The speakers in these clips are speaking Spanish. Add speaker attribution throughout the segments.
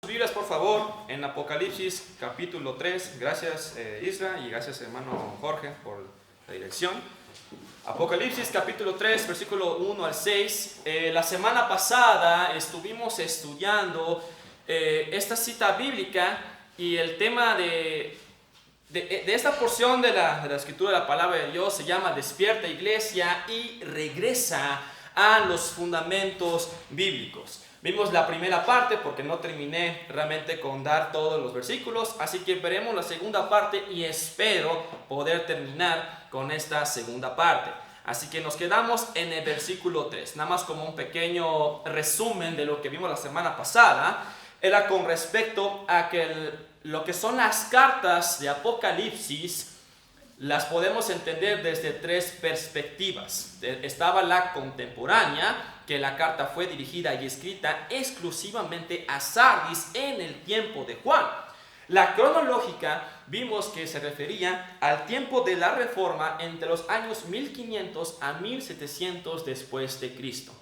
Speaker 1: Biblias, por favor, en Apocalipsis capítulo 3. Gracias Isra y gracias hermano Jorge por la dirección. Apocalipsis capítulo 3, versículo 1 al 6. La semana pasada estuvimos estudiando esta cita bíblica y el tema de esta porción de la escritura de la palabra de Dios se llama Despierta Iglesia y regresa a los fundamentos bíblicos. Vimos la primera parte porque no terminé realmente con dar todos los versículos, así que veremos la segunda parte y espero poder terminar con esta segunda parte. Así que nos quedamos en el versículo 3, nada más como un pequeño resumen de lo que vimos la semana pasada. Era con respecto a que lo que son las cartas de Apocalipsis las podemos entender desde tres perspectivas. Estaba la contemporánea, que la carta fue dirigida y escrita exclusivamente a Sardis en el tiempo de Juan. La cronológica vimos que se refería al tiempo de la Reforma entre los años 1500 a 1700 después de Cristo.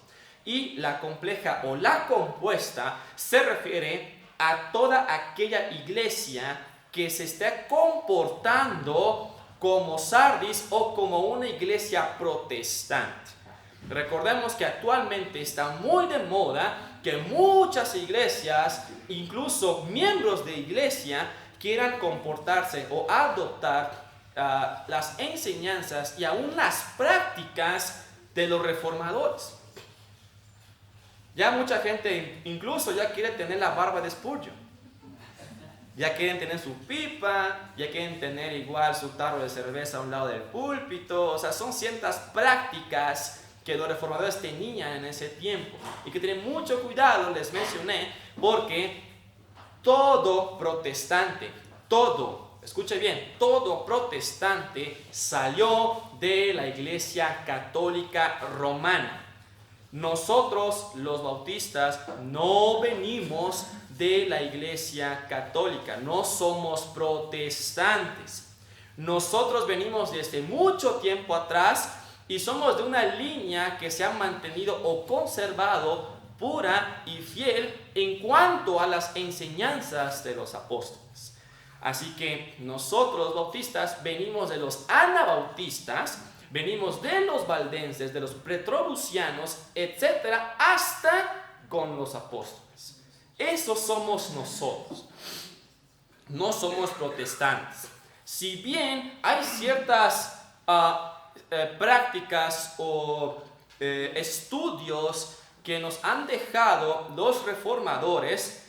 Speaker 1: Y la compleja o la compuesta se refiere a toda aquella iglesia que se está comportando como Sardis o como una iglesia protestante. Recordemos que actualmente está muy de moda que muchas iglesias, incluso miembros de iglesia, quieran comportarse o adoptar las enseñanzas y aún las prácticas de los reformadores. Ya mucha gente incluso ya quiere tener la barba de Spurgeon. Ya quieren tener su pipa, ya quieren tener igual su tarro de cerveza a un lado del púlpito. O sea, son ciertas prácticas que los reformadores tenían en ese tiempo. Y que tienen mucho cuidado, les mencioné, porque todo protestante, escuche bien, todo protestante salió de la Iglesia Católica Romana. Nosotros, los bautistas, no venimos de la Iglesia Católica, no somos protestantes. Nosotros venimos desde mucho tiempo atrás y somos de una línea que se ha mantenido o conservado pura y fiel en cuanto a las enseñanzas de los apóstoles. Así que nosotros, bautistas, venimos de los anabautistas, venimos de los valdenses, de los pretrobucianos, etcétera, hasta con los apóstoles. Esos somos nosotros. No somos protestantes. Si bien hay ciertas prácticas o estudios que nos han dejado los reformadores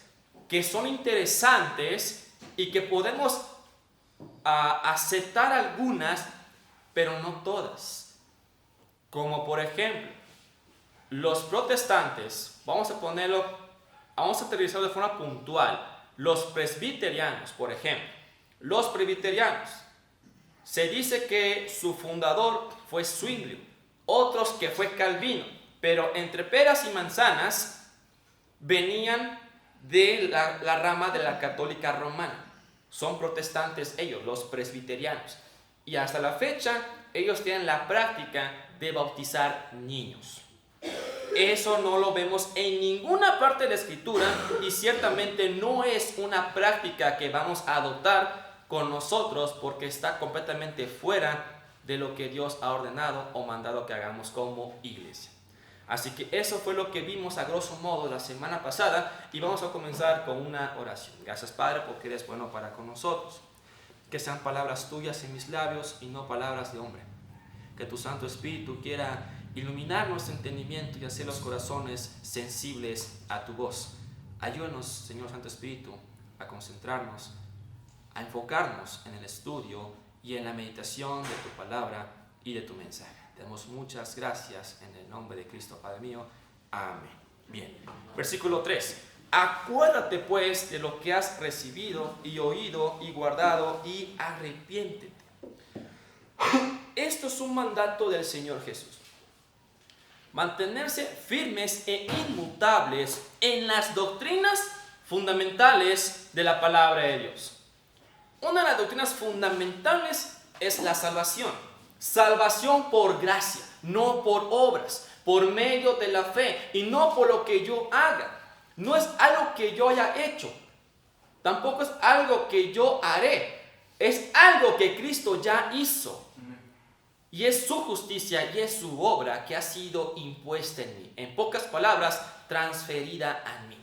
Speaker 1: que son interesantes y que podemos aceptar algunas, pero no todas. Como por ejemplo, los protestantes, vamos a aterrizarlo de forma puntual. Los presbiterianos, por ejemplo. Los presbiterianos, se dice que su fundador fue Zwingli, otros que fue Calvino, pero entre peras y manzanas venían de la rama de la católica romana. Son protestantes ellos, los presbiterianos. Y hasta la fecha, ellos tienen la práctica de bautizar niños. Eso no lo vemos en ninguna parte de la Escritura y ciertamente no es una práctica que vamos a adoptar con nosotros porque está completamente fuera de lo que Dios ha ordenado o mandado que hagamos como iglesia. Así que eso fue lo que vimos a grosso modo la semana pasada y vamos a comenzar con una oración. Gracias Padre porque eres bueno para con nosotros. Que sean palabras tuyas en mis labios y no palabras de hombre. Que tu Santo Espíritu quiera iluminar nuestro entendimiento y hacer los corazones sensibles a tu voz. Ayúdanos, Señor Santo Espíritu, a concentrarnos, a enfocarnos en el estudio y en la meditación de tu palabra y de tu mensaje. Te damos muchas gracias en el nombre de Cristo, Padre mío. Amén. Bien, versículo 3. Acuérdate pues de lo que has recibido y oído y guardado y arrepiéntete. Esto es un mandato del Señor Jesús. Mantenerse firmes e inmutables en las doctrinas fundamentales de la palabra de Dios. Una de las doctrinas fundamentales es la salvación. Salvación por gracia, no por obras, por medio de la fe y no por lo que yo haga. No es algo que yo haya hecho, tampoco es algo que yo haré, es algo que Cristo ya hizo. Y es su justicia y es su obra que ha sido impuesta en mí. En pocas palabras, transferida a mí.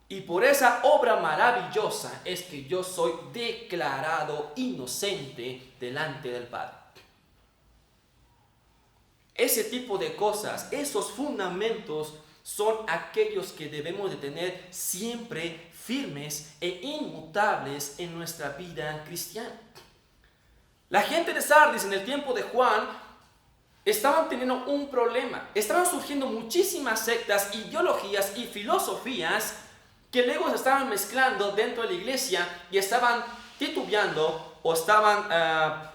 Speaker 1: Y por esa obra maravillosa es que yo soy declarado inocente delante del Padre. Ese tipo de cosas, esos fundamentos son aquellos que debemos de tener siempre firmes e inmutables en nuestra vida cristiana. La gente de Sardis en el tiempo de Juan estaban teniendo un problema. Estaban surgiendo muchísimas sectas, ideologías y filosofías que luego se estaban mezclando dentro de la iglesia y estaban titubeando o estaban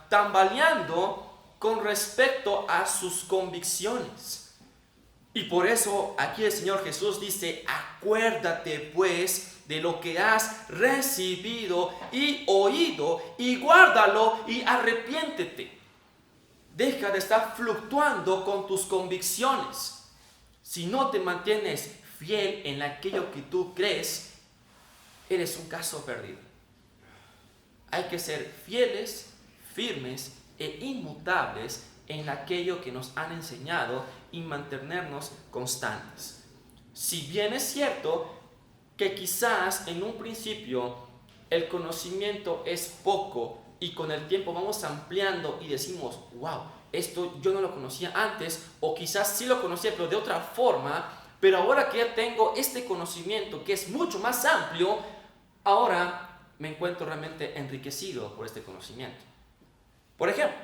Speaker 1: tambaleando con respecto a sus convicciones. Y por eso aquí el Señor Jesús dice: acuérdate pues de lo que has recibido y oído, y guárdalo y arrepiéntete. Deja de estar fluctuando con tus convicciones. Si no te mantienes fiel en aquello que tú crees, eres un caso perdido. Hay que ser fieles, firmes e inmutables en aquello que nos han enseñado y mantenernos constantes. Si bien es cierto que quizás en un principio el conocimiento es poco y con el tiempo vamos ampliando y decimos: wow, esto yo no lo conocía antes, o quizás sí lo conocía pero de otra forma, pero ahora que ya tengo este conocimiento que es mucho más amplio, ahora me encuentro realmente enriquecido por este conocimiento. Por ejemplo,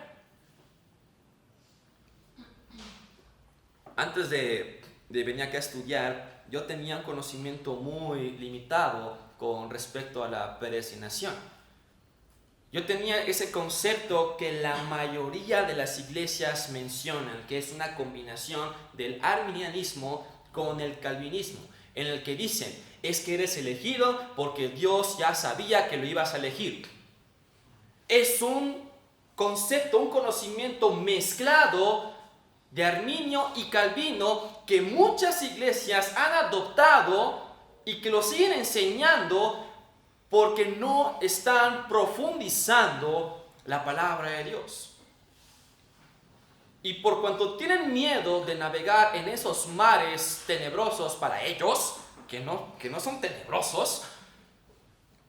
Speaker 1: antes de venir acá a estudiar, yo tenía un conocimiento muy limitado con respecto a la predestinación. Yo tenía ese concepto que la mayoría de las iglesias mencionan, que es una combinación del arminianismo con el calvinismo, en el que dicen: es que eres elegido porque Dios ya sabía que lo ibas a elegir. Es un concepto, un conocimiento mezclado de Arminio y Calvino que muchas iglesias han adoptado y que lo siguen enseñando porque no están profundizando la palabra de Dios. Y por cuanto tienen miedo de navegar en esos mares tenebrosos para ellos, que no son tenebrosos,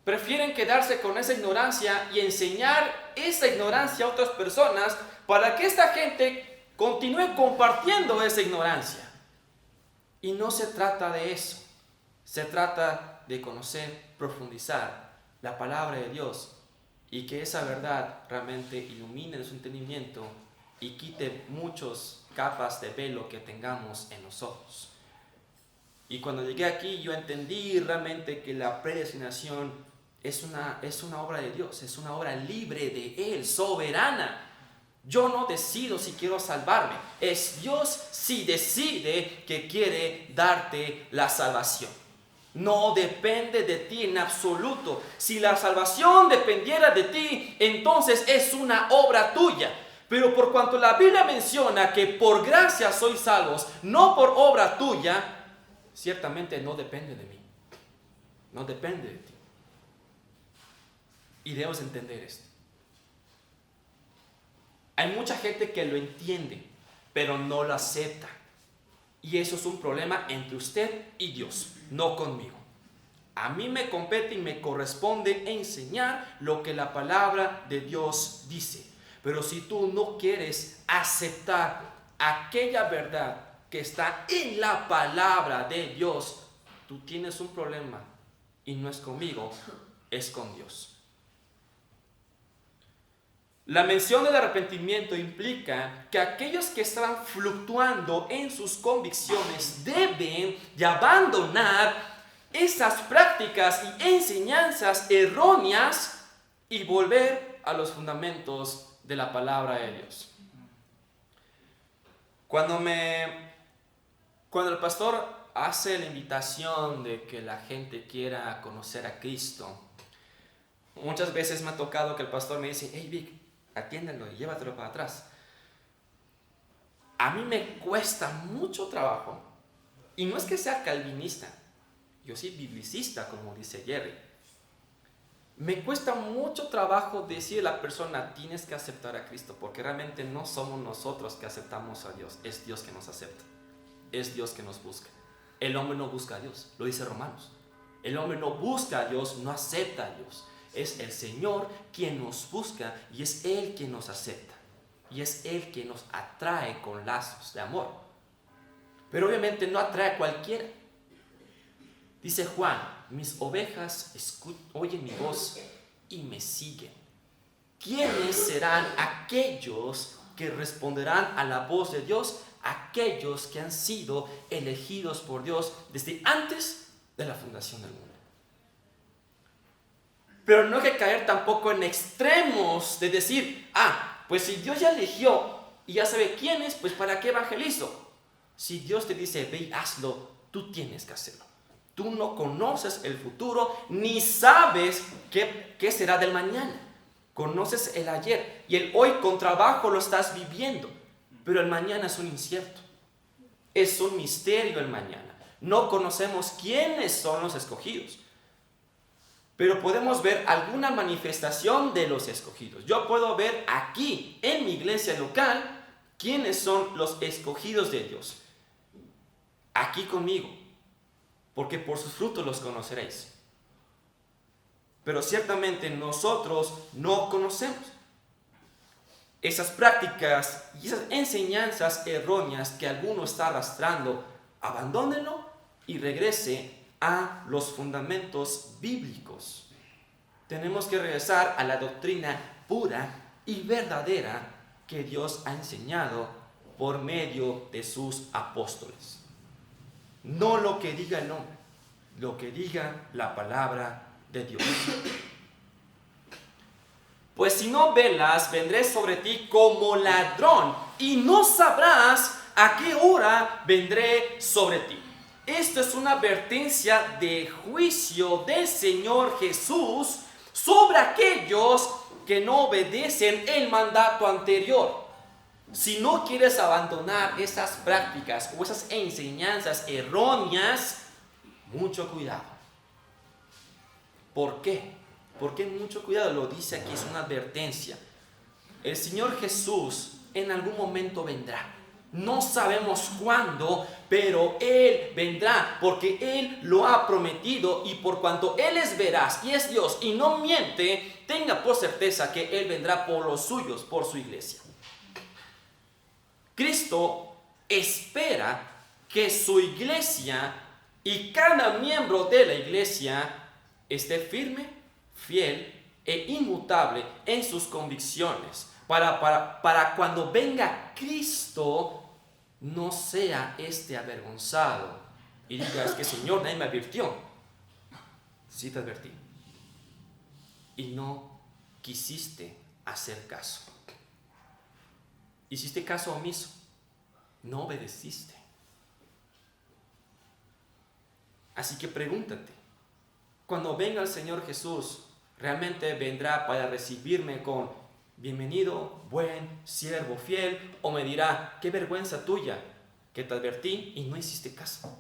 Speaker 1: prefieren quedarse con esa ignorancia y enseñar esa ignorancia a otras personas para que esta gente continúe compartiendo esa ignorancia. Y no se trata de eso. Se trata de conocer, profundizar la palabra de Dios y que esa verdad realmente ilumine su entendimiento y quite muchas capas de velo que tengamos en nosotros. Y cuando llegué aquí yo entendí realmente que la predestinación es una obra de Dios, es una obra libre de Él, soberana. Yo no decido si quiero salvarme, es Dios si decide que quiere darte la salvación. No depende de ti en absoluto. Si la salvación dependiera de ti, entonces es una obra tuya. Pero por cuanto la Biblia menciona que por gracia sois salvos, no por obra tuya, ciertamente no depende de mí. No depende de ti. Y debemos entender esto. Hay mucha gente que lo entiende, pero no lo acepta. Y eso es un problema entre usted y Dios, no conmigo. A mí me compete y me corresponde enseñar lo que la palabra de Dios dice. Pero si tú no quieres aceptar aquella verdad que está en la palabra de Dios, tú tienes un problema. Y no es conmigo, es con Dios. La mención del arrepentimiento implica que aquellos que están fluctuando en sus convicciones deben de abandonar esas prácticas y enseñanzas erróneas y volver a los fundamentos de la palabra de Dios. Cuando el pastor hace la invitación de que la gente quiera conocer a Cristo, muchas veces me ha tocado que el pastor me dice: hey Vic, atiéndanlo y llévatelo para atrás. A mí me cuesta mucho trabajo, y no es que sea calvinista, yo soy biblicista, como dice Jerry. Me cuesta mucho trabajo decirle a la persona, tienes que aceptar a Cristo, porque realmente no somos nosotros que aceptamos a Dios, es Dios que nos acepta, es Dios que nos busca. El hombre no busca a Dios, lo dice Romanos. El hombre no busca a Dios, no acepta a Dios. Es el Señor quien nos busca y es Él quien nos acepta. Y es Él quien nos atrae con lazos de amor. Pero obviamente no atrae a cualquiera. Dice Juan, mis ovejas oyen mi voz y me siguen. ¿Quiénes serán aquellos que responderán a la voz de Dios? Aquellos que han sido elegidos por Dios desde antes de la fundación del mundo. Pero no hay que caer tampoco en extremos de decir, pues si Dios ya eligió y ya sabe quién es, pues ¿para qué evangelizo? Si Dios te dice, ve y hazlo, tú tienes que hacerlo. Tú no conoces el futuro ni sabes qué será del mañana. Conoces el ayer y el hoy con trabajo lo estás viviendo, pero el mañana es un incierto. Es un misterio el mañana. No conocemos quiénes son los escogidos, pero podemos ver alguna manifestación de los escogidos. Yo puedo ver aquí en mi iglesia local quiénes son los escogidos de Dios. Aquí conmigo, porque por sus frutos los conoceréis. Pero ciertamente nosotros no conocemos esas prácticas y esas enseñanzas erróneas que alguno está arrastrando. Abandónenlo y regrese a los fundamentos bíblicos. Tenemos que regresar a la doctrina pura y verdadera que Dios ha enseñado por medio de sus apóstoles. No lo que diga el hombre, lo que diga la palabra de Dios. Pues si no velas, vendré sobre ti como ladrón y no sabrás a qué hora vendré sobre ti. Esto es una advertencia de juicio del Señor Jesús sobre aquellos que no obedecen el mandato anterior. Si no quieres abandonar esas prácticas o esas enseñanzas erróneas, mucho cuidado. ¿Por qué? ¿Por qué mucho cuidado? Lo dice aquí, es una advertencia. El Señor Jesús en algún momento vendrá. No sabemos cuándo, pero Él vendrá porque Él lo ha prometido y por cuanto Él es veraz y es Dios y no miente, tenga por certeza que Él vendrá por los suyos, por su iglesia. Cristo espera que su iglesia y cada miembro de la iglesia esté firme, fiel e inmutable en sus convicciones para cuando venga Cristo no sea avergonzado y diga, es que Señor, nadie me advirtió. Sí te advertí y no quisiste hacer caso. Hiciste caso omiso, no obedeciste. Así que pregúntate, cuando venga el Señor Jesús, ¿realmente vendrá para recibirme con bienvenido, buen siervo fiel? ¿O me dirá, qué vergüenza tuya que te advertí y no hiciste caso?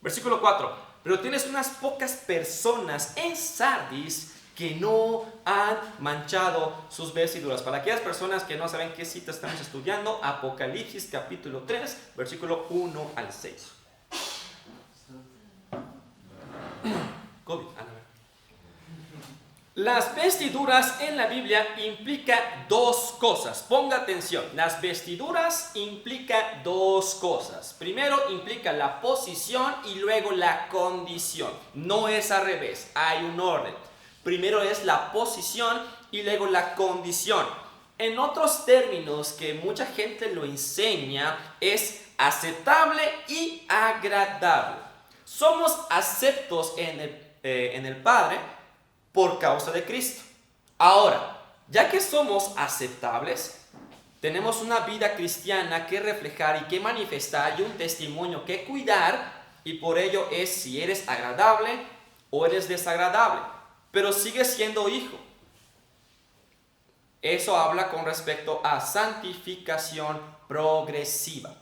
Speaker 1: Versículo 4. Pero tienes unas pocas personas en Sardis que no han manchado sus vestiduras. Para aquellas personas que no saben qué cita estamos estudiando, Apocalipsis capítulo 3, versículo 1 al 6. Las vestiduras en la Biblia implica dos cosas. Ponga atención. Las vestiduras implica dos cosas. Primero implica la posición y luego la condición. No es al revés, hay un orden. Primero es la posición y luego la condición. En otros términos que mucha gente lo enseña, es aceptable y agradable. Somos aceptos en el Padre por causa de Cristo. Ahora, ya que somos aceptables, tenemos una vida cristiana que reflejar y que manifestar y un testimonio que cuidar, y por ello es si eres agradable o eres desagradable, pero sigues siendo hijo. Eso habla con respecto a santificación progresiva.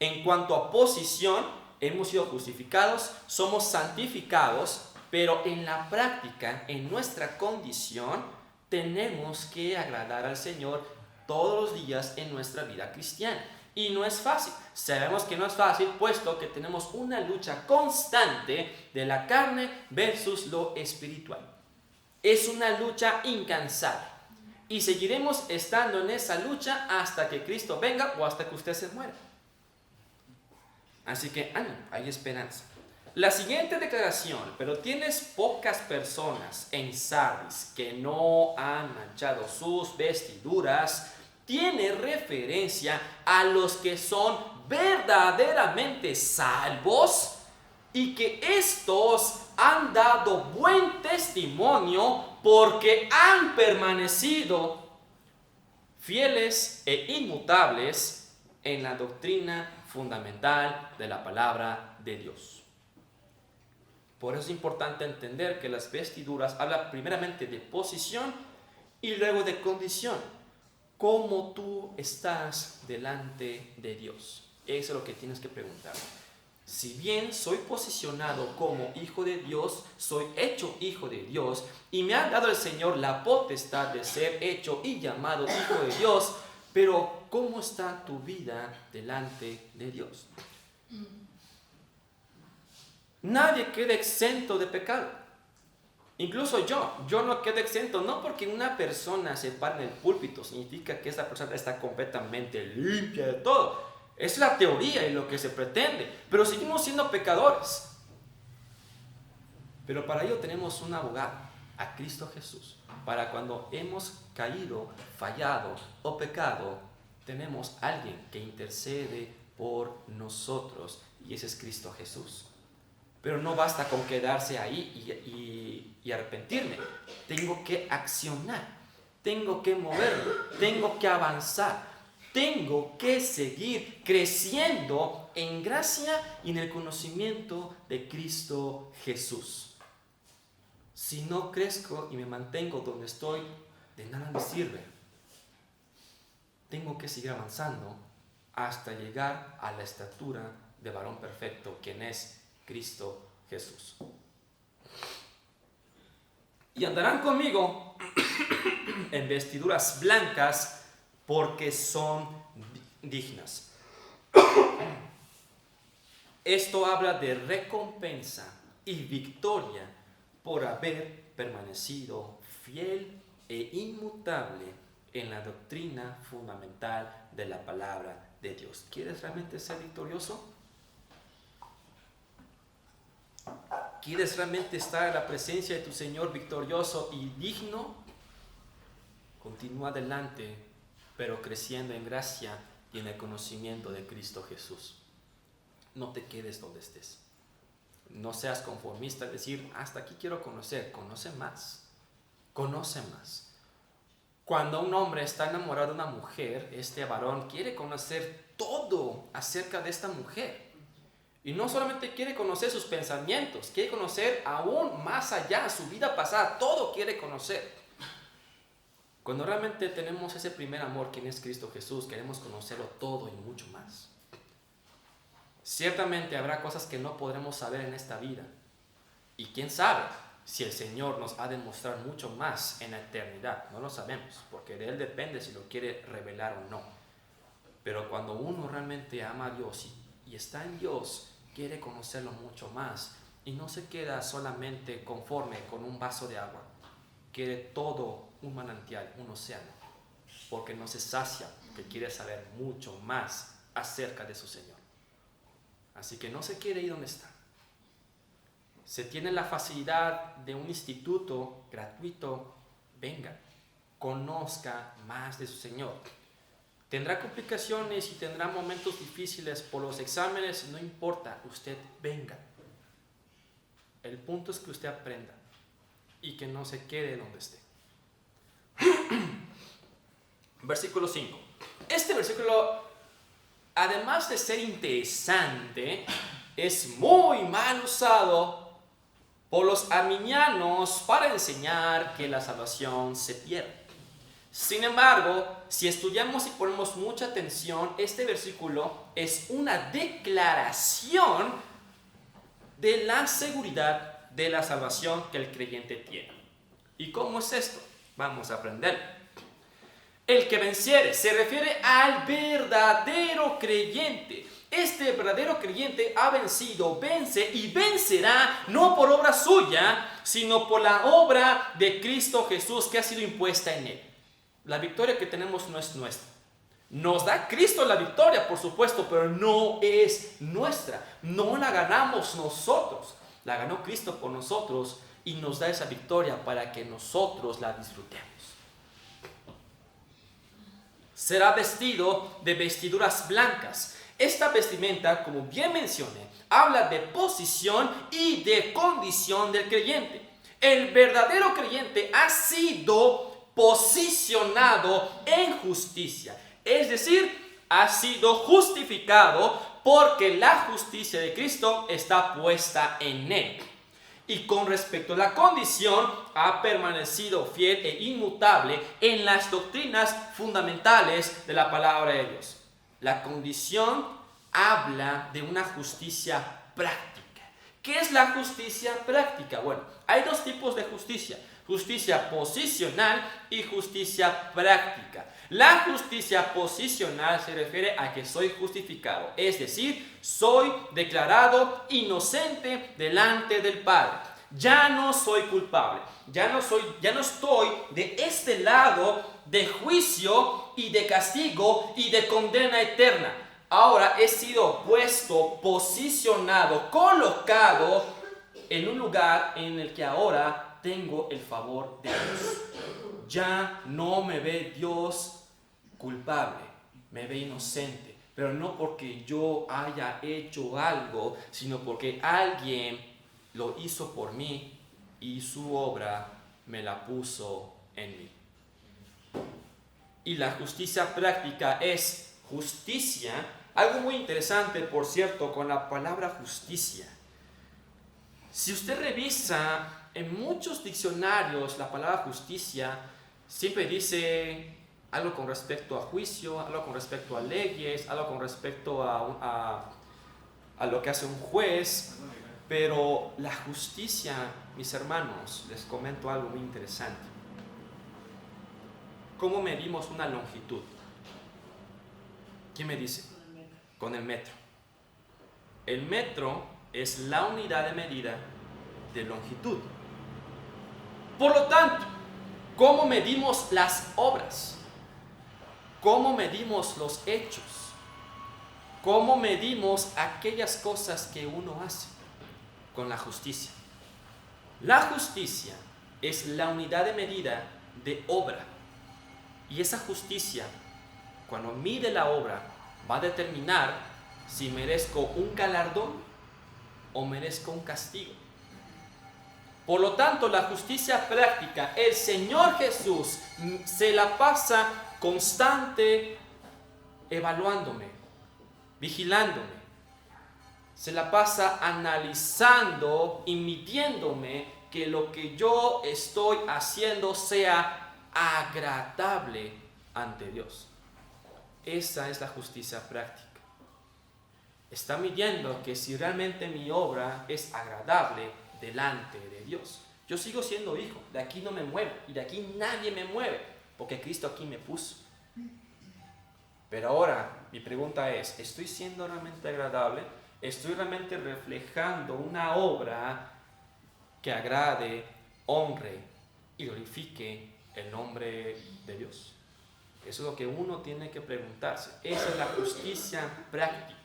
Speaker 1: En cuanto a posición, hemos sido justificados, somos santificados, pero en la práctica, en nuestra condición, tenemos que agradar al Señor todos los días en nuestra vida cristiana. Y no es fácil. Sabemos que no es fácil, puesto que tenemos una lucha constante de la carne versus lo espiritual. Es una lucha incansable. Y seguiremos estando en esa lucha hasta que Cristo venga o hasta que usted se muera. Así que ánimo, hay esperanza. La siguiente declaración: pero tienes pocas personas en Sardis que no han manchado sus vestiduras, tiene referencia a los que son verdaderamente salvos y que estos han dado buen testimonio porque han permanecido fieles e inmutables en la doctrina fundamental de la palabra de Dios. Por eso es importante entender que las vestiduras hablan primeramente de posición y luego de condición. ¿Cómo tú estás delante de Dios? Eso es lo que tienes que preguntar. Si bien soy posicionado como hijo de Dios, soy hecho hijo de Dios y me ha dado el Señor la potestad de ser hecho y llamado hijo de Dios, pero ¿cómo está tu vida delante de Dios? Nadie queda exento de pecado. Incluso yo no quedo exento, no porque una persona se para en el púlpito significa que esa persona está completamente limpia de todo. Es la teoría y lo que se pretende, pero seguimos siendo pecadores. Pero para ello tenemos un abogado, a Cristo Jesús. Para cuando hemos caído, fallado o pecado, tenemos alguien que intercede por nosotros y ese es Cristo Jesús. Pero no basta con quedarse ahí y arrepentirme. Tengo que accionar, tengo que moverme, tengo que avanzar, tengo que seguir creciendo en gracia y en el conocimiento de Cristo Jesús. Si no crezco y me mantengo donde estoy, de nada me sirve. Tengo que seguir avanzando hasta llegar a la estatura de varón perfecto, quien es Cristo Jesús. Y andarán conmigo en vestiduras blancas porque son dignas. Esto habla de recompensa y victoria por haber permanecido fiel e inmutable en la doctrina fundamental de la palabra de Dios. ¿Quieres realmente ser victorioso? ¿Quieres realmente estar en la presencia de tu Señor victorioso y digno? Continúa adelante, pero creciendo en gracia y en el conocimiento de Cristo Jesús. No te quedes donde estés. No seas conformista, decir, hasta aquí quiero conocer. Conoce más. Conoce más. Cuando un hombre está enamorado de una mujer, este varón quiere conocer todo acerca de esta mujer. Y no solamente quiere conocer sus pensamientos, quiere conocer aún más allá, su vida pasada, todo quiere conocer. Cuando realmente tenemos ese primer amor, quien es Cristo Jesús, queremos conocerlo todo y mucho más. Ciertamente habrá cosas que no podremos saber en esta vida. Y quién sabe si el Señor nos ha de mostrar mucho más en la eternidad. No lo sabemos, porque de Él depende si lo quiere revelar o no. Pero cuando uno realmente ama a Dios y está en Dios, quiere conocerlo mucho más y no se queda solamente conforme con un vaso de agua. Quiere todo un manantial, un océano, porque no se sacia, que quiere saber mucho más acerca de su Señor. Así que no se quiere ir donde está. Se tiene la facilidad de un instituto gratuito, venga, conozca más de su Señor. Tendrá complicaciones y tendrá momentos difíciles por los exámenes, no importa, usted venga. El punto es que usted aprenda y que no se quede donde esté. Versículo 5. Este versículo, además de ser interesante, es muy mal usado por los arminianos para enseñar que la salvación se pierde. Sin embargo, si estudiamos y ponemos mucha atención, este versículo es una declaración de la seguridad de la salvación que el creyente tiene. ¿Y cómo es esto? Vamos a aprender. El que venciere se refiere al verdadero creyente. Este verdadero creyente ha vencido, vence y vencerá no por obra suya, sino por la obra de Cristo Jesús que ha sido impuesta en él. La victoria que tenemos no es nuestra. Nos da Cristo la victoria, por supuesto, pero no es nuestra. No la ganamos nosotros. La ganó Cristo por nosotros y nos da esa victoria para que nosotros la disfrutemos. Será vestido de vestiduras blancas. Esta vestimenta, como bien mencioné, habla de posición y de condición del creyente. El verdadero creyente ha sido posicionado en justicia, es decir, ha sido justificado porque la justicia de Cristo está puesta en él. Y con respecto a la condición, ha permanecido fiel e inmutable en las doctrinas fundamentales de la palabra de Dios. La condición habla de una justicia práctica. ¿Qué es la justicia práctica? Bueno, hay dos tipos de justicia: justicia posicional y justicia práctica. La justicia posicional se refiere a que soy justificado, es decir, soy declarado inocente delante del Padre. Ya no soy culpable, ya no estoy de este lado de juicio y de castigo y de condena eterna. Ahora he sido puesto, posicionado, colocado en un lugar en el que ahora tengo el favor de Dios. Ya no me ve Dios culpable, me ve inocente, pero no porque yo haya hecho algo, sino porque alguien lo hizo por mí y su obra me la puso en mí. Y la justicia práctica es justicia. Algo muy interesante, por cierto, con la palabra justicia. Si usted revisa en muchos diccionarios la palabra justicia, siempre dice algo con respecto a juicio, algo con respecto a leyes, algo con respecto a lo que hace un juez. Pero la justicia, mis hermanos, les comento algo muy interesante. ¿Cómo medimos una longitud? ¿Quién me dice? Con el metro. El metro es la unidad de medida de longitud. Por lo tanto, ¿cómo medimos las obras? ¿Cómo medimos los hechos? ¿Cómo medimos aquellas cosas que uno hace? Con la justicia. La justicia es la unidad de medida de obra. Y esa justicia, cuando mide la obra, va a determinar si merezco un galardón o merezco un castigo. Por lo tanto, la justicia práctica, el Señor Jesús se la pasa constante evaluándome, vigilándome. Se la pasa analizando y midiéndome que lo que yo estoy haciendo sea agradable ante Dios. Esa es la justicia práctica. Está midiendo que si realmente mi obra es agradable delante de Dios. Yo sigo siendo hijo, de aquí no me muevo y de aquí nadie me mueve, porque Cristo aquí me puso. Pero ahora mi pregunta es, ¿estoy siendo realmente agradable? ¿Estoy realmente reflejando una obra que agrade, honre y glorifique el nombre de Dios? Eso es lo que uno tiene que preguntarse. Esa es la justicia práctica.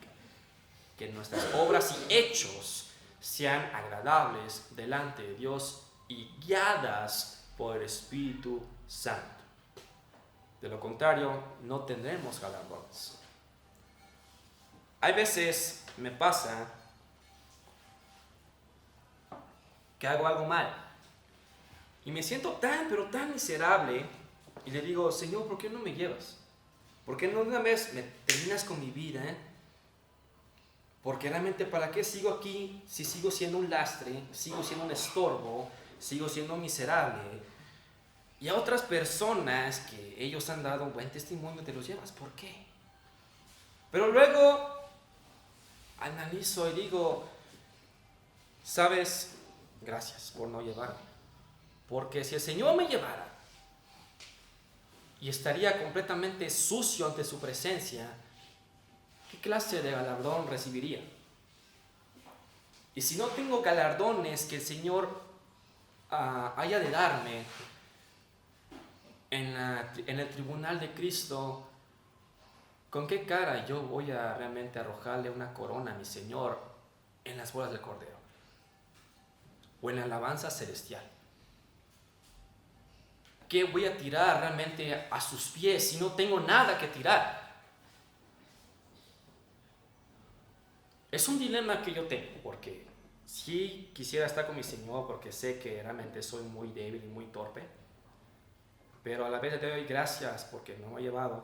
Speaker 1: Que nuestras obras y hechos sean agradables delante de Dios y guiadas por el Espíritu Santo. De lo contrario, no tendremos galardones. Hay veces me pasa que hago algo mal y me siento pero tan miserable y le digo, Señor, ¿por qué no me llevas? ¿Por qué no una vez me terminas con mi vida? Porque realmente, ¿para qué sigo aquí si sigo siendo un lastre, sigo siendo un estorbo, sigo siendo miserable? Y a otras personas que ellos han dado un buen testimonio te los llevas. ¿Por qué? Pero luego analizo y digo, ¿sabes? Gracias por no llevarme. Porque si el Señor me llevara y estaría completamente sucio ante su presencia, ¿qué clase de galardón recibiría? Y si no tengo galardones que el Señor haya de darme en el tribunal de Cristo, ¿con qué cara yo voy a realmente arrojarle una corona a mi Señor en las bodas del Cordero? O en la alabanza celestial. ¿Qué voy a tirar realmente a sus pies si no tengo nada que tirar? Es un dilema que yo tengo, porque sí quisiera estar con mi Señor, porque sé que realmente soy muy débil y muy torpe, pero a la vez le doy gracias porque no me ha llevado,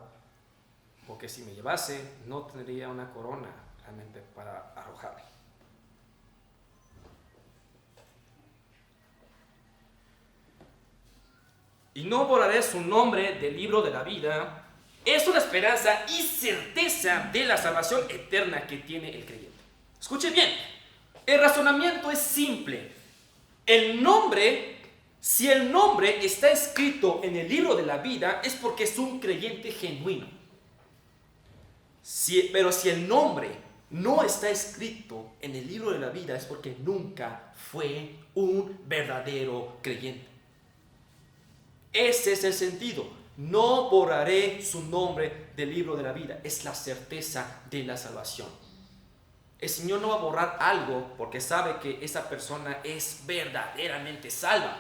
Speaker 1: porque si me llevase no tendría una corona realmente para arrojarme. Y no borraré su nombre del libro de la vida. Es una esperanza y certeza de la salvación eterna que tiene el creyente. Escuche bien, el razonamiento es simple. Si el nombre está escrito en el libro de la vida, es porque es un creyente genuino. Pero si el nombre no está escrito en el libro de la vida, es porque nunca fue un verdadero creyente. Ese es el sentido. No borraré su nombre del libro de la vida. Es la certeza de la salvación. El Señor no va a borrar algo porque sabe que esa persona es verdaderamente salva.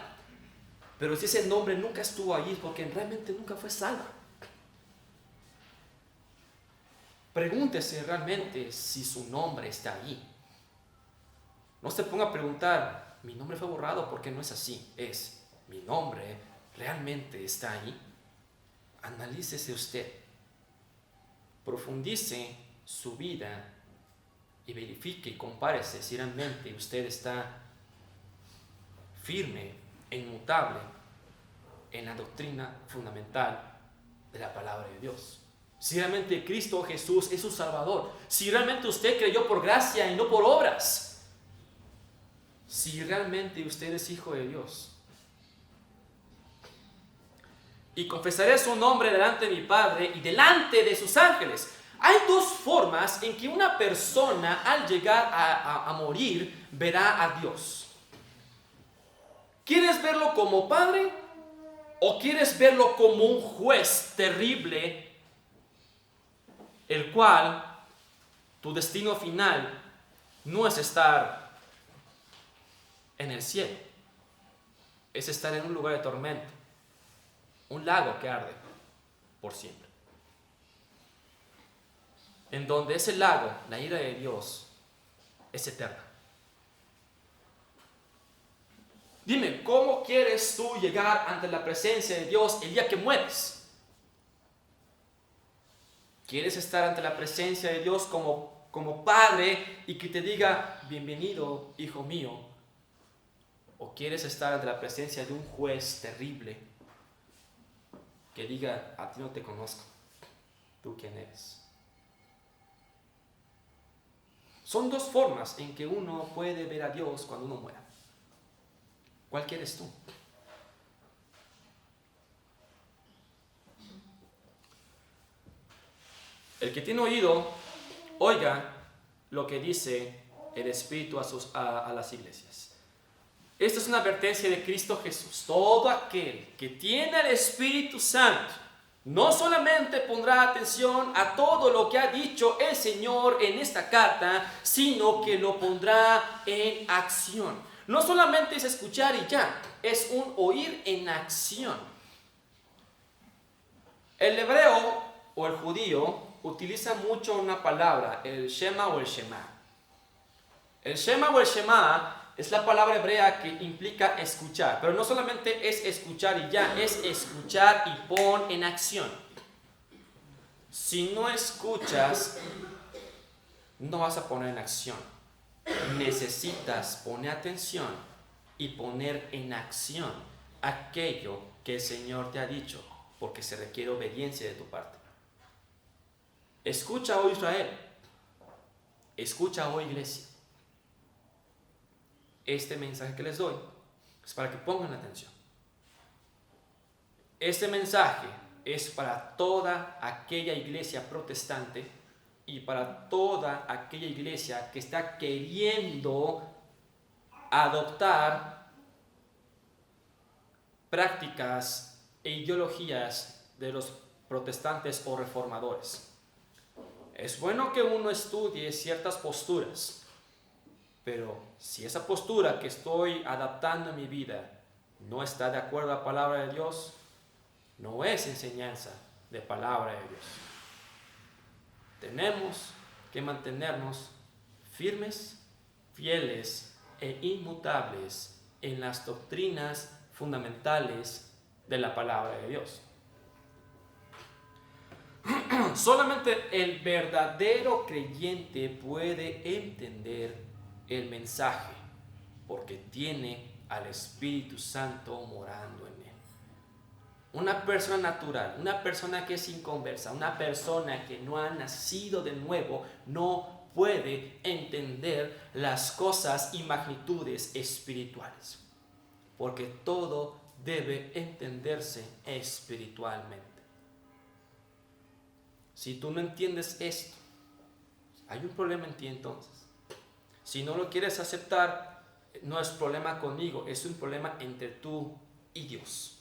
Speaker 1: Pero si ese nombre nunca estuvo allí, es porque realmente nunca fue salva. Pregúntese realmente si su nombre está allí. No se ponga a preguntar, mi nombre fue borrado porque no es así. Es, mi nombre realmente está ahí. Analícese usted, profundice su vida y verifique y compárese si realmente usted está firme e inmutable en la doctrina fundamental de la palabra de Dios. Si realmente Cristo Jesús es su Salvador, si realmente usted creyó por gracia y no por obras, si realmente usted es hijo de Dios. Y confesaré su nombre delante de mi Padre y delante de sus ángeles. Hay dos formas en que una persona al llegar a morir verá a Dios. ¿Quieres verlo como Padre o quieres verlo como un juez terrible, el cual tu destino final no es estar en el cielo, es estar en un lugar de tormento? Un lago que arde por siempre. En donde ese lago, la ira de Dios, es eterna. Dime, ¿cómo quieres tú llegar ante la presencia de Dios el día que mueres? ¿Quieres estar ante la presencia de Dios como Padre y que te diga, bienvenido, hijo mío? ¿O quieres estar ante la presencia de un juez terrible que diga, a ti no te conozco, ¿tú quién eres? Son dos formas en que uno puede ver a Dios cuando uno muera. ¿Cuál quieres tú? El que tiene oído, oiga lo que dice el Espíritu a las iglesias. Esta es una advertencia de Cristo Jesús. Todo aquel que tiene el Espíritu Santo no solamente pondrá atención a todo lo que ha dicho el Señor en esta carta, sino que lo pondrá en acción. No solamente es escuchar y ya, es un oír en acción. El hebreo o el judío utiliza mucho una palabra, el Shema o el Shema. El Shema o el Shema es la palabra hebrea que implica escuchar, pero no solamente es escuchar y ya, es escuchar y pon en acción. Si no escuchas, no vas a poner en acción. Necesitas poner atención y poner en acción aquello que el Señor te ha dicho, porque se requiere obediencia de tu parte. Escucha, oh Israel, escucha, oh iglesia. Este mensaje que les doy es para que pongan atención. Este mensaje es para toda aquella iglesia protestante y para toda aquella iglesia que está queriendo adoptar prácticas e ideologías de los protestantes o reformadores. Es bueno que uno estudie ciertas posturas, pero si esa postura que estoy adaptando en mi vida no está de acuerdo a la palabra de Dios, no es enseñanza de palabra de Dios. Tenemos que mantenernos firmes, fieles e inmutables en las doctrinas fundamentales de la palabra de Dios. Solamente el verdadero creyente puede entender el mensaje porque tiene al Espíritu Santo morando en él. Una persona natural, una persona que es inconversa, una persona que no ha nacido de nuevo, no puede entender las cosas y magnitudes espirituales, porque todo debe entenderse espiritualmente. Si tú no entiendes esto, hay un problema en ti entonces. Si no lo quieres aceptar, no es problema conmigo, es un problema entre tú y Dios.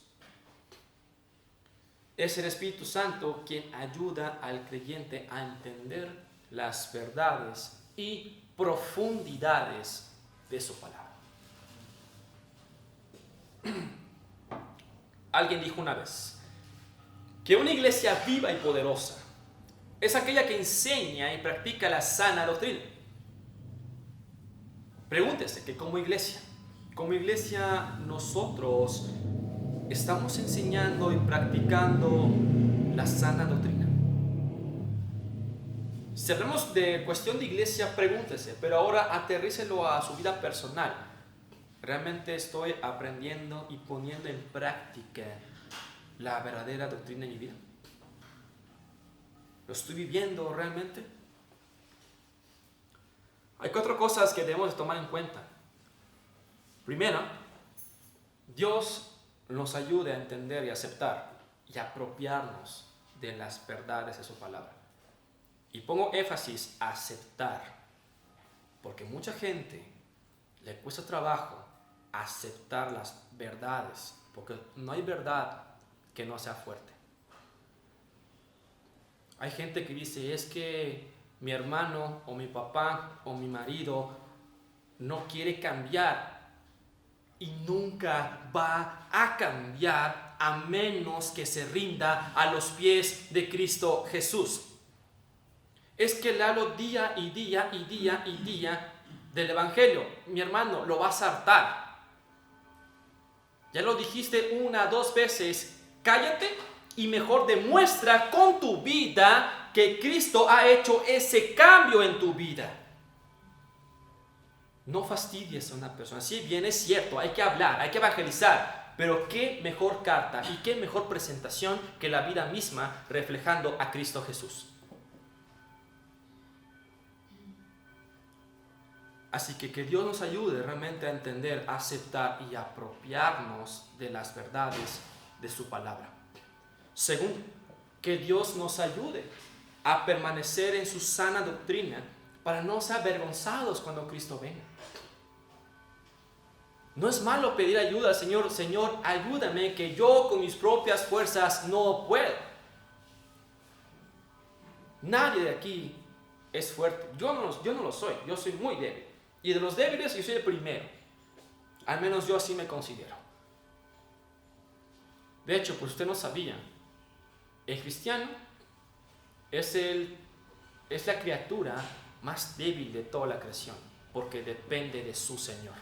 Speaker 1: Es el Espíritu Santo quien ayuda al creyente a entender las verdades y profundidades de su palabra. Alguien dijo una vez que una iglesia viva y poderosa es aquella que enseña y practica la sana doctrina. Pregúntese que como iglesia nosotros estamos enseñando y practicando la sana doctrina. Si hablamos de cuestión de iglesia, pregúntese, pero ahora aterrícelo a su vida personal. ¿Realmente estoy aprendiendo y poniendo en práctica la verdadera doctrina en mi vida? ¿Lo estoy viviendo realmente? Hay 4 cosas que debemos tomar en cuenta. Primero, Dios nos ayude a entender y aceptar y apropiarnos de las verdades de su palabra. Y pongo énfasis a aceptar, porque mucha gente le cuesta trabajo aceptar las verdades, porque no hay verdad que no sea fuerte. Hay gente que dice, es que mi hermano o mi papá o mi marido no quiere cambiar y nunca va a cambiar a menos que se rinda a los pies de Cristo Jesús. Es que le hablo día y día y día y día del Evangelio. Mi hermano, lo vas a hartar. Ya lo dijiste 1 o 2 veces, cállate y mejor demuestra con tu vida que Cristo ha hecho ese cambio en tu vida. No fastidies a una persona. Si bien es cierto, hay que hablar, hay que evangelizar, pero qué mejor carta y qué mejor presentación que la vida misma reflejando a Cristo Jesús. Así que Dios nos ayude realmente a entender, a aceptar y apropiarnos de las verdades de su palabra. Segundo, que Dios nos ayude a permanecer en su sana doctrina para no ser avergonzados cuando Cristo venga. No es malo pedir ayuda al Señor. Señor, ayúdame que yo con mis propias fuerzas no puedo. Nadie de aquí es fuerte. Yo no lo soy. Yo soy muy débil. Y de los débiles yo soy el primero. Al menos yo así me considero. De hecho, pues usted no sabía, el cristiano es la criatura más débil de toda la creación, porque depende de su Señor.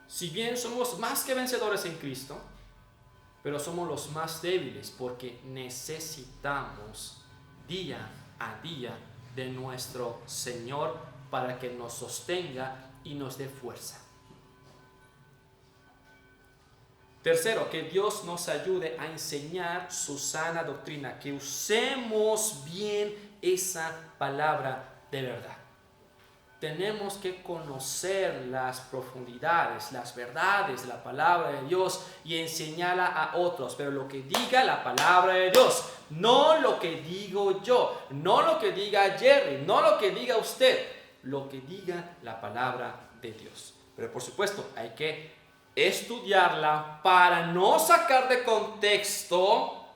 Speaker 1: Si bien somos más que vencedores en Cristo, pero somos los más débiles porque necesitamos día a día de nuestro Señor para que nos sostenga y nos dé fuerza. Tercero, que Dios nos ayude a enseñar su sana doctrina, que usemos bien esa palabra de verdad. Tenemos que conocer las profundidades, las verdades de la palabra de Dios y enseñarla a otros. Pero lo que diga la palabra de Dios, no lo que digo yo, no lo que diga Jerry, no lo que diga usted, lo que diga la palabra de Dios. Pero por supuesto, hay que estudiarla para no sacar de contexto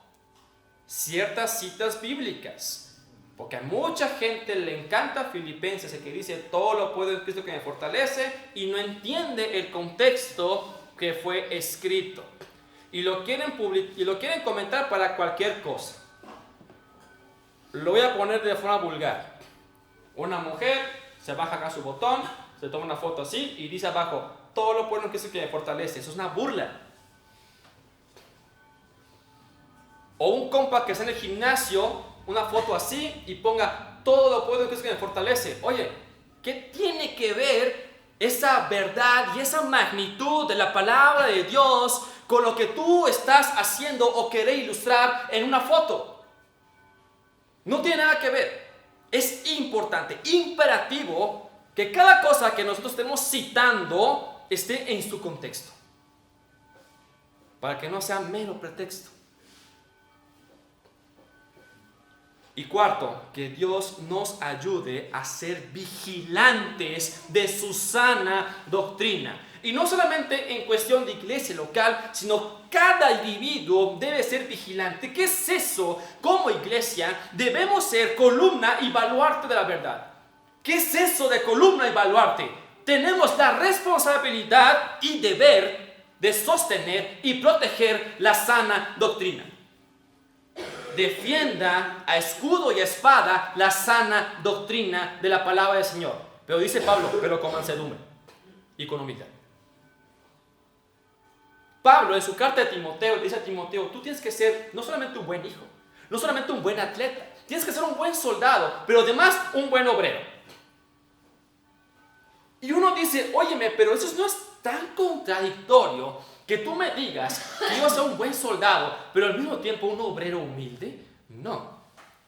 Speaker 1: ciertas citas bíblicas. Porque a mucha gente le encanta Filipenses, el que dice todo lo puedo en Cristo que me fortalece, y no entiende el contexto que fue escrito. Y lo quieren comentar para cualquier cosa. Lo voy a poner de forma vulgar. Una mujer se baja acá su botón, se toma una foto así y dice abajo, todo lo puedo en Cristo que me fortalece. Eso es una burla. O un compa que está en el gimnasio, una foto así y ponga todo lo puedo en Cristo que me fortalece. Oye, ¿qué tiene que ver esa verdad y esa magnitud de la palabra de Dios con lo que tú estás haciendo o querés ilustrar en una foto? No tiene nada que ver. Es importante, imperativo, que cada cosa que nosotros estemos citando esté en su contexto, para que no sea mero pretexto. Y cuarto, que Dios nos ayude a ser vigilantes de su sana doctrina. Y no solamente en cuestión de iglesia local, sino cada individuo debe ser vigilante. ¿Qué es eso? Como iglesia debemos ser columna y baluarte de la verdad. ¿Qué es eso de columna y baluarte? Tenemos la responsabilidad y deber de sostener y proteger la sana doctrina. Defienda a escudo y a espada la sana doctrina de la palabra del Señor. Pero dice Pablo, pero con mansedumbre y con humildad. Pablo en su carta de Timoteo dice a Timoteo, tú tienes que ser no solamente un buen hijo, no solamente un buen atleta, tienes que ser un buen soldado, pero además un buen obrero. Y uno dice, óyeme, pero eso no es tan contradictorio que tú me digas que yo soy un buen soldado, pero al mismo tiempo un obrero humilde. No,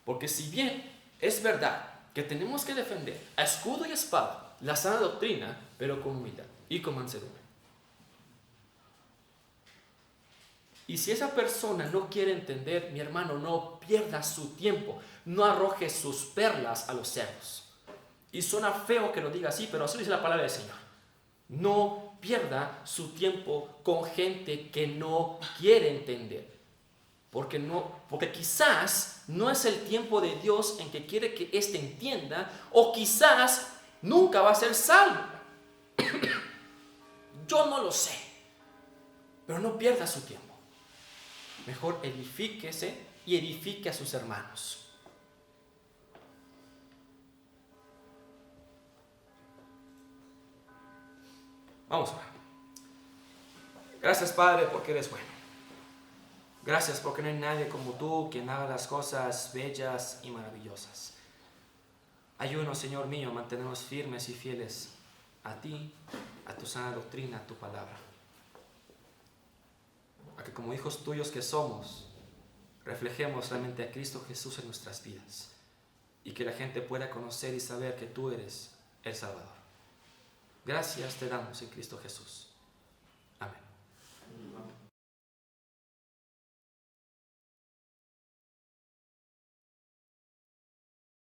Speaker 1: porque si bien es verdad que tenemos que defender a escudo y espada la sana doctrina, pero con humildad y con mansedumbre. Y si esa persona no quiere entender, mi hermano, no pierda su tiempo, no arroje sus perlas a los cerdos. Y suena feo que lo diga así, pero así dice la palabra del Señor. No pierda su tiempo con gente que no quiere entender. Porque quizás no es el tiempo de Dios en que quiere que éste entienda, o quizás nunca va a ser salvo. Yo no lo sé. Pero no pierda su tiempo. Mejor edifíquese y edifique a sus hermanos. Vamos a orar. Gracias, Padre, porque eres bueno. Gracias porque no hay nadie como tú quien haga las cosas bellas y maravillosas. Ayúdanos, Señor mío, a mantenernos firmes y fieles a ti, a tu sana doctrina, a tu palabra. A que como hijos tuyos que somos, reflejemos realmente a Cristo Jesús en nuestras vidas. Y que la gente pueda conocer y saber que tú eres el Salvador. Gracias te damos en Cristo Jesús.